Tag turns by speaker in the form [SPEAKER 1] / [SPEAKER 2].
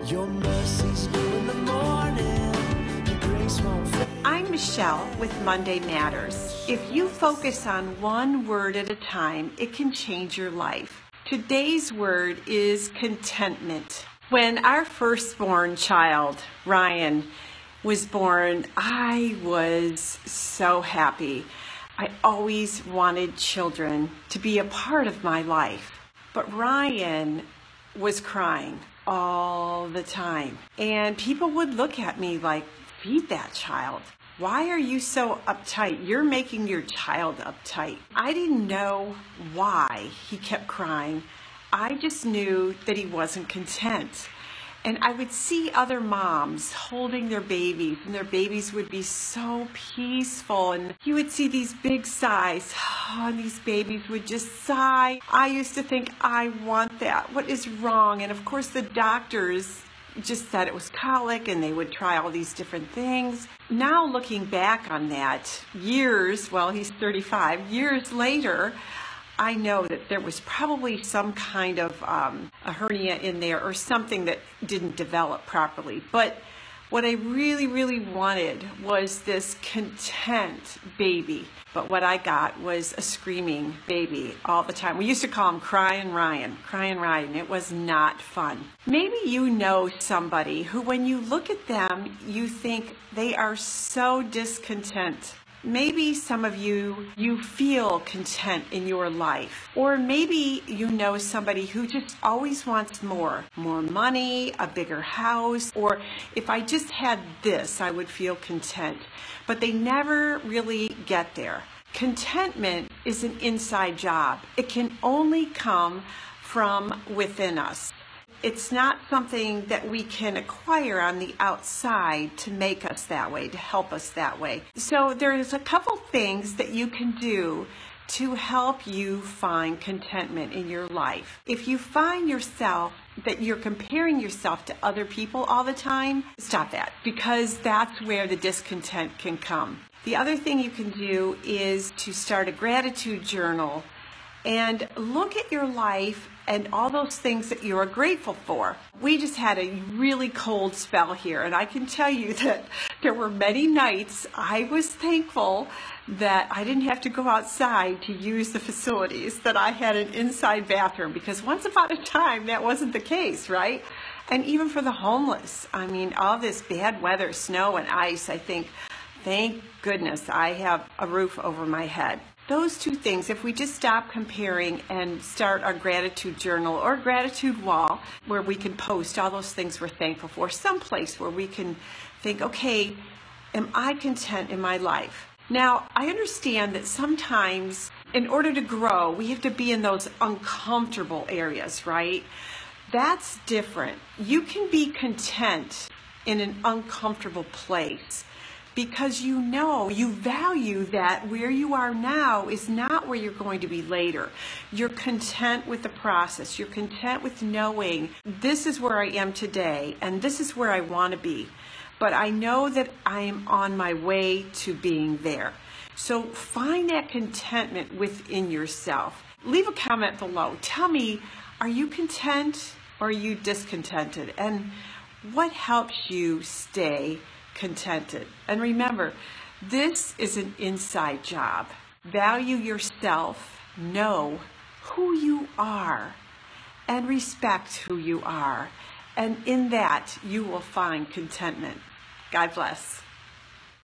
[SPEAKER 1] Your mercy's new in the morning. Your grace won't fade.
[SPEAKER 2] I'm Michelle with Monday Matters. If you focus on one word at a time, it can change your life. Today's word is contentment. When our firstborn child, Ryan, was born, I was so happy. I always wanted children to be a part of my life. But Ryan was crying all the time. And people would look at me like, feed that child. Why are you so uptight? You're making your child uptight. I didn't know why he kept crying. I just knew that he wasn't content. And I would see other moms holding their babies, and their babies would be so peaceful. And you would see these big sighs, and these babies would just sigh. I used to think, I want that. What is wrong? And of course, the doctors just said it was colic, and they would try all these different things. Now looking back on that, he's 35, years later, I know that there was probably some kind of a hernia in there or something that didn't develop properly. But what I really, really wanted was this content baby. But what I got was a screaming baby all the time. We used to call him Crying Ryan. Crying Ryan. It was not fun. Maybe you know somebody who, when you look at them, you think they are so discontent. Maybe some of you feel content in your life. Or maybe you know somebody who just always wants more money, a bigger house, or if I just had this, I would feel content. But they never really get there. Contentment is an inside job. It can only come from within us. It's not something that we can acquire on the outside to make us that way, to help us that way. So there's a couple things that you can do to help you find contentment in your life. If you find yourself that you're comparing yourself to other people all the time, stop that, because that's where the discontent can come. The other thing you can do is to start a gratitude journal and look at your life and all those things that you are grateful for. We just had a really cold spell here, and I can tell you that there were many nights I was thankful that I didn't have to go outside to use the facilities, that I had an inside bathroom, because once upon a time that wasn't the case, right? And even for the homeless, I mean, all this bad weather, snow and ice, I think, thank goodness I have a roof over my head. Those two things, if we just stop comparing and start our gratitude journal or gratitude wall where we can post all those things we're thankful for, someplace where we can think, okay, am I content in my life? Now, I understand that sometimes in order to grow, we have to be in those uncomfortable areas, right? That's different. You can be content in an uncomfortable place, because you know, you value that where you are now is not where you're going to be later. You're content with the process. You're content with knowing this is where I am today and this is where I want to be. But I know that I am on my way to being there. So find that contentment within yourself. Leave a comment below. Tell me, are you content or are you discontented? And what helps you stay contented? And remember, this is an inside job. Value yourself, know who you are, and respect who you are. And in that, you will find contentment. God bless.